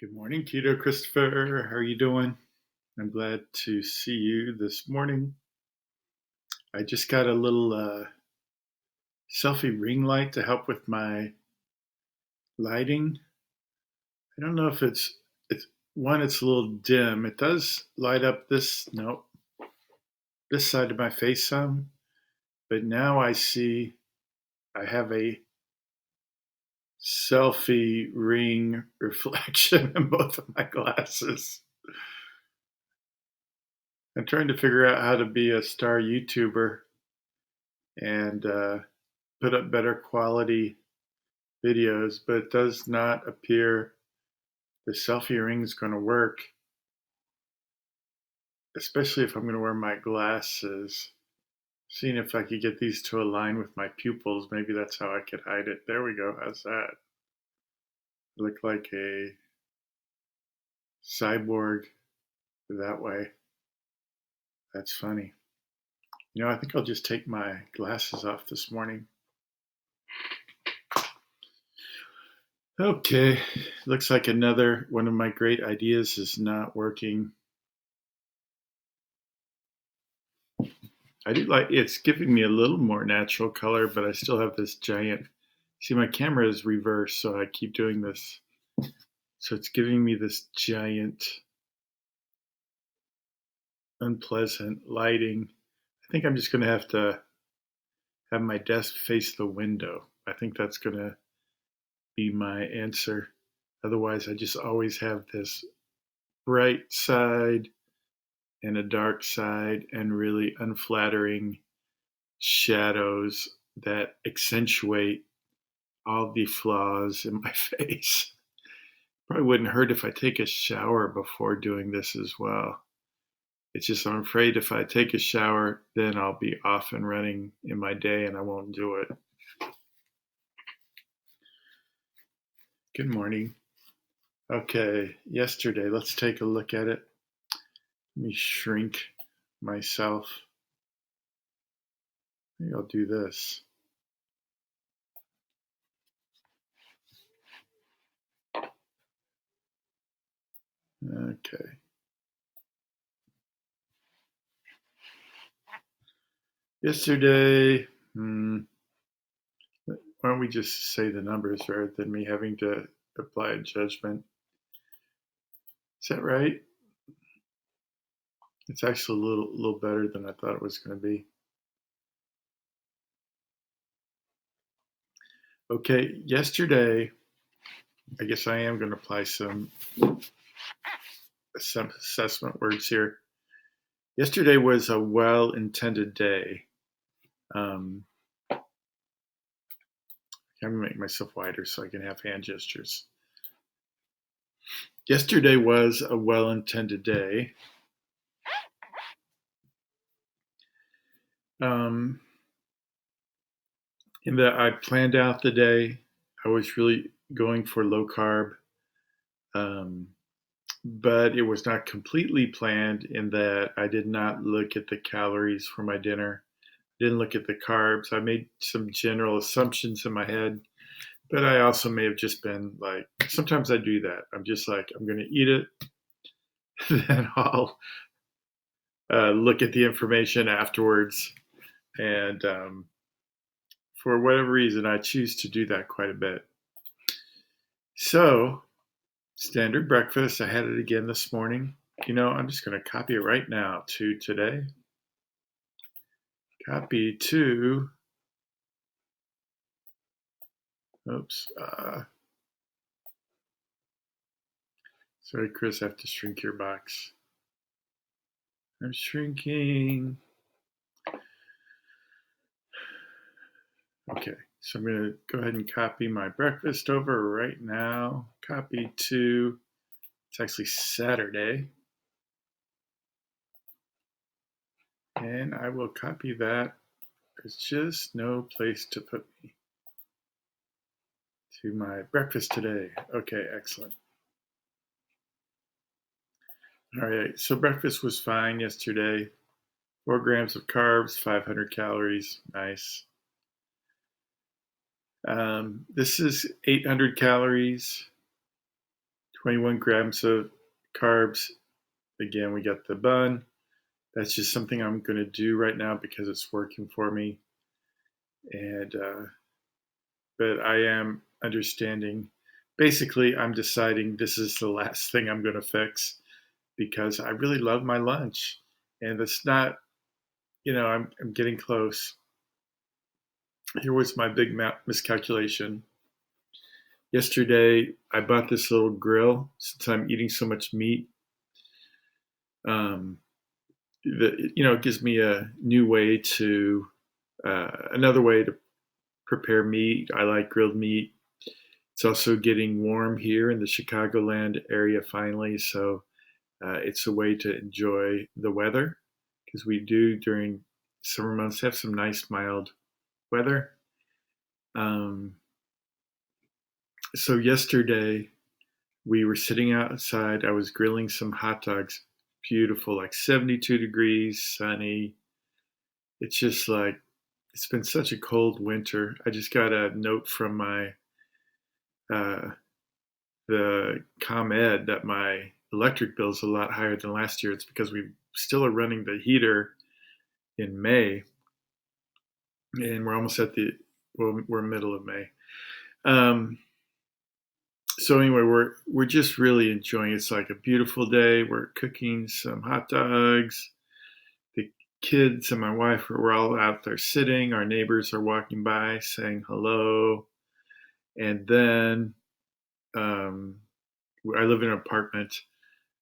Good morning, Keto Christopher. How are you doing? I'm glad to see you this morning. I just got a little selfie ring light to help with my lighting. I don't know if it's it's a little dim. It does light up this side of my face some, but now I see I have a selfie ring reflection in both of my glasses. I'm trying to figure out how to be a star YouTuber and put up better quality videos, but it does not appear the selfie ring is going to work, especially if I'm going to wear my glasses. Seeing if I could get these to align with my pupils. Maybe that's how I could hide it. There we go. How's that? Look like a cyborg that way. That's funny. I think I'll just take my glasses off this morning. Okay, looks like another one of my great ideas is not working. I do like it's giving me a little more natural color, but I still have this giant. See, my camera is reversed, so I keep doing this. So it's giving me this giant, unpleasant lighting. I think I'm just going to have my desk face the window. I think that's going to be my answer. Otherwise, I just always have this bright side and a dark side and really unflattering shadows that accentuate all the flaws in my face. Probably wouldn't hurt if I take a shower before doing this as well. It's just I'm afraid if I take a shower, then I'll be off and running in my day and I won't do it. Good morning. Okay, yesterday, let's take a look at it. Let me shrink myself. Maybe I'll do this. Okay. Yesterday, why don't we just say the numbers rather than me having to apply a judgment? Is that right? It's actually a little better than I thought it was going to be. Okay, yesterday, I guess I am going to apply some assessment words here. Yesterday was a well-intended day. I'm going to make myself wider so I can have hand gestures. Yesterday was a well-intended day. In that I planned out the day. I was really going for low carb, but it was not completely planned in that I did not look at the calories for my dinner. Didn't look at the carbs. I made some general assumptions in my head, but I also may have just been like, sometimes I do that. I'm just like, I'm going to eat it, then I'll look at the information afterwards. And for whatever reason, I choose to do that quite a bit. So, standard breakfast, I had it again this morning. I'm just going to copy it right now to today. Copy to, oops. Sorry, Chris, I have to shrink your box. I'm shrinking. Okay, so I'm going to go ahead and copy my breakfast over right now. Copy to, it's actually Saturday. And I will copy that. There's just no place to put me. To my breakfast today. Okay, excellent. All right, so breakfast was fine yesterday. 4 grams of carbs, 500 calories. Nice. This is 800 calories, 21 grams of carbs. Again, we got the bun. That's just something I'm going to do right now because it's working for me. And, but I am understanding. Basically, I'm deciding this is the last thing I'm going to fix because I really love my lunch. And it's not, I'm getting close. Here was my big miscalculation. Yesterday, I bought this little grill since I'm eating so much meat. Um, it gives me a new way to, another way to prepare meat. I like grilled meat. It's also getting warm here in the Chicagoland area finally, so it's a way to enjoy the weather because we do during summer months have some nice mild weather. Um, so yesterday we were sitting outside. I was grilling some hot dogs. Beautiful, like 72 degrees, sunny. It's just like it's been such a cold winter. I just got a note from my uh, the ComEd that my electric bill is a lot higher than last year. It's because we still are running the heater in May, and we're almost at we're middle of May. Um, so anyway, we're just really enjoying it. It's like a beautiful day. We're cooking some hot dogs. The kids and my wife we're all out there sitting. Our neighbors are walking by saying hello, and then um, I live in an apartment.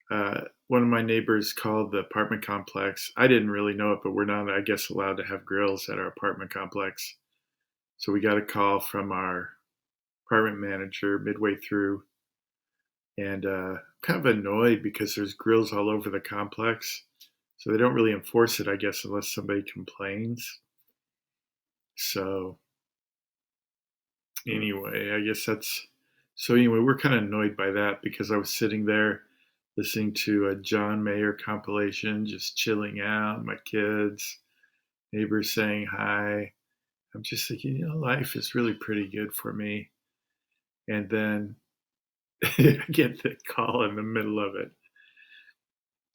One of my neighbors called the apartment complex. I didn't really know it, but we're not, I guess, allowed to have grills at our apartment complex. So we got a call from our apartment manager midway through, and kind of annoyed because there's grills all over the complex. So they don't really enforce it, I guess, unless somebody complains. So anyway, I guess that's so anyway, we're kind of annoyed by that because I was sitting there listening to a John Mayer compilation, just chilling out, my kids, neighbors saying hi. I'm just thinking, life is really pretty good for me. And then I get the call in the middle of it.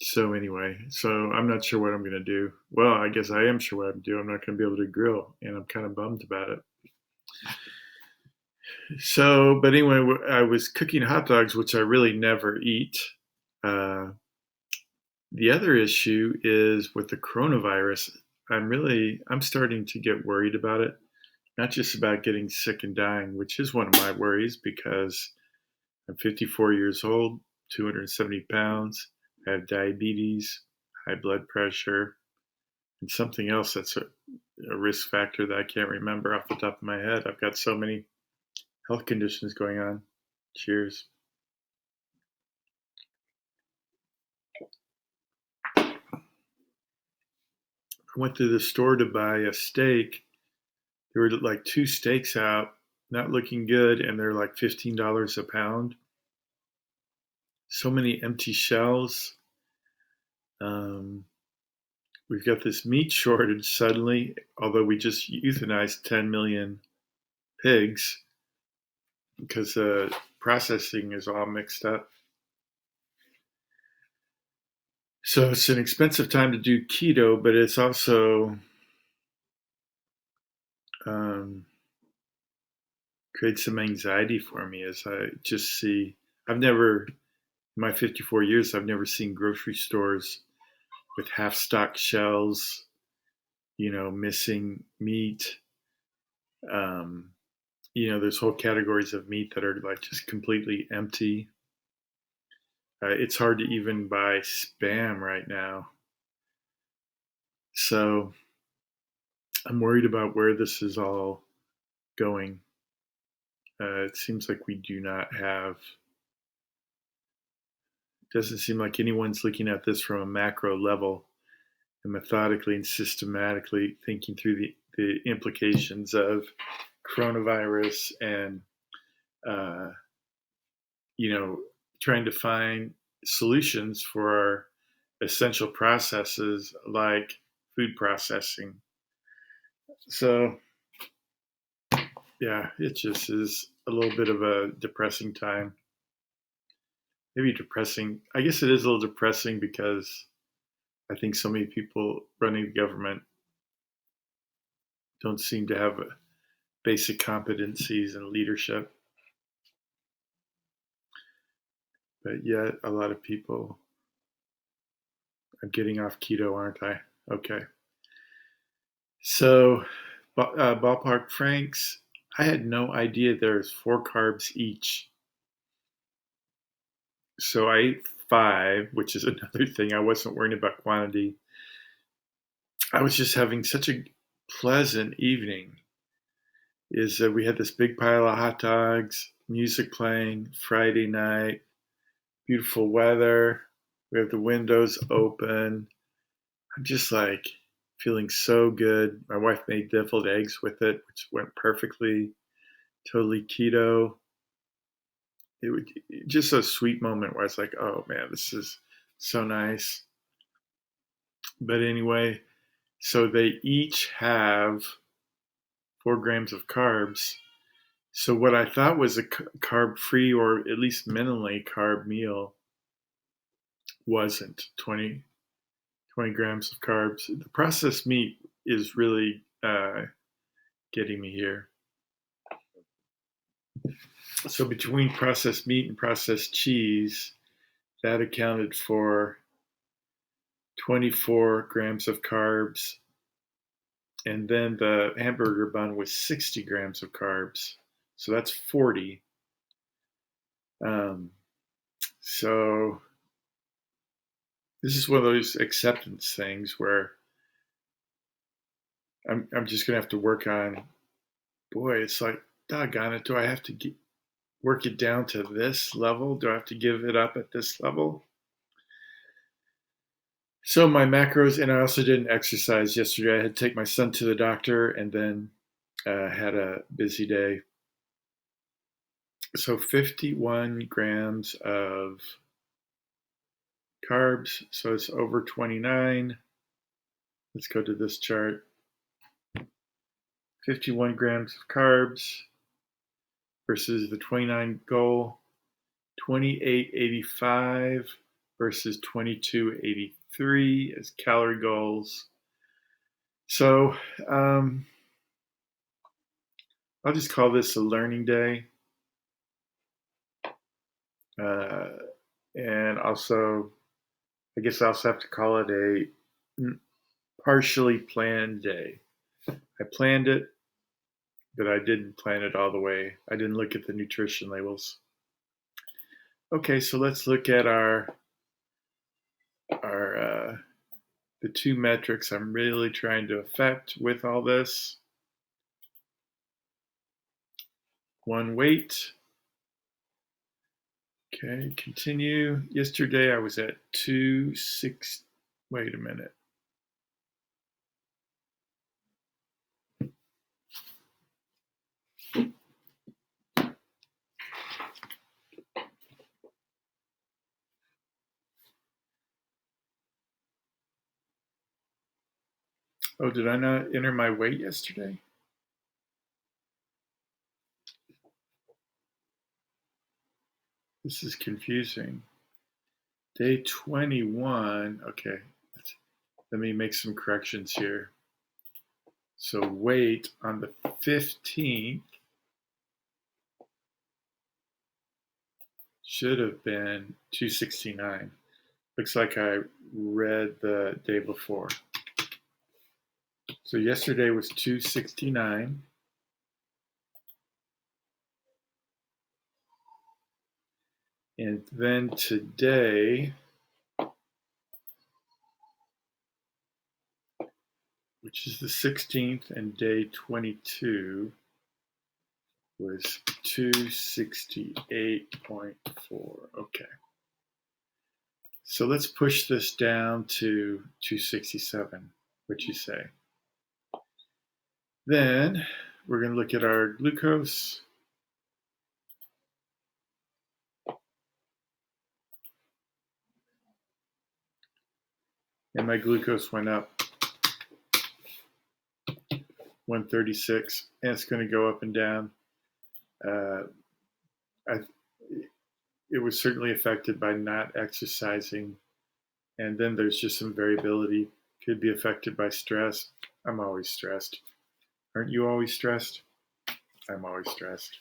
So anyway, so I'm not sure what I'm going to do. Well, I guess I am sure what I'm doing. I'm not going to be able to grill, and I'm kind of bummed about it. So, but anyway, I was cooking hot dogs, which I really never eat. Uh, the other issue is with the coronavirus. I'm starting to get worried about it. Not just about getting sick and dying, which is one of my worries because I'm 54 years old, 270 pounds. I have diabetes, high blood pressure, and something else that's a risk factor that I can't remember off the top of my head. I've got so many health conditions going on. Cheers. I went to the store to buy a steak. There were like two steaks out, not looking good, and they're like $15 a pound. So many empty shells. Um, we've got this meat shortage suddenly, although we just euthanized 10 million pigs because the processing is all mixed up. So it's an expensive time to do keto, but it's also um, creates some anxiety for me as I just see. I've never, in my 54 years, I've never seen grocery stores with half stocked shelves, missing meat. Um, there's whole categories of meat that are like just completely empty. It's hard to even buy Spam right now. So I'm worried about where this is all going. It seems like we do not have, it doesn't seem like anyone's looking at this from a macro level and methodically and systematically thinking through the implications of coronavirus and, uh, you know, trying to find solutions for our essential processes like food processing. So, yeah, it just is a little bit of a depressing time. maybe depressing. I guess it is a little depressing because I think so many people running the government don't seem to have basic competencies and leadership, but yet a lot of people. I'm getting off keto, aren't I? Okay. So, ballpark franks. I had no idea there's 4 carbs each. So I ate 5, which is another thing. I wasn't worrying about quantity. I was just having such a pleasant evening. Is that we had this big pile of hot dogs, music playing, Friday night, beautiful weather. We have the windows open. I'm just like feeling so good. My wife made deviled eggs with it, which went perfectly. Totally keto. It was just a sweet moment where I was like, oh man, this is so nice. But anyway, so they each have 4 grams of carbs. So what I thought was a carb free or at least minimally carb meal wasn't 20 grams of carbs. The processed meat is really getting me here. So between processed meat and processed cheese, that accounted for 24 grams of carbs. And then the hamburger bun was 60 grams of carbs. So that's 40. So this is one of those acceptance things where I'm just going to have to work on, boy, it's like, doggone it, do I have to work it down to this level? Do I have to give it up at this level? So my macros, and I also didn't exercise yesterday. I had to take my son to the doctor and then had a busy day. So 51 grams of carbs. So it's over 29. Let's go to this chart. 51 grams of carbs versus the 29 goal. 2885 versus 2283 as calorie goals. So I'll just call this a learning day. And also, I guess I also have to call it a partially planned day. I planned it, but I didn't plan it all the way. I didn't look at the nutrition labels. Okay, so let's look at our the 2 metrics I'm really trying to affect with all this. One, weight. Okay, continue. Yesterday I was at 260. Wait a minute. Oh, did I not enter my weight yesterday? This is confusing. Day 21. Okay, let me make some corrections here. So weight on the 15th should have been 269. Looks like I read the day before. So yesterday was 269. And then today, which is the 16th, and day 22 was 268.4. Okay. So let's push this down to 267. What you say? Then we're going to look at our glucose. And my glucose went up 136, and it's going to go up and down. it was certainly affected by not exercising. And then there's just some variability. Could be affected by stress. I'm always stressed. Aren't you always stressed? I'm always stressed.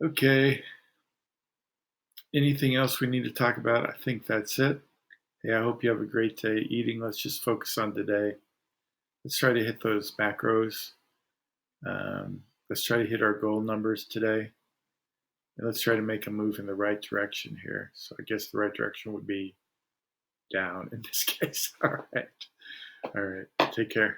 Okay. Anything else we need to talk about? I think that's it. Hey, I hope you have a great day eating. Let's just focus on today. Let's try to hit those macros. Let's try to hit our goal numbers today. And let's try to make a move in the right direction here. So I guess the right direction would be down in this case. All right. All right. Take care.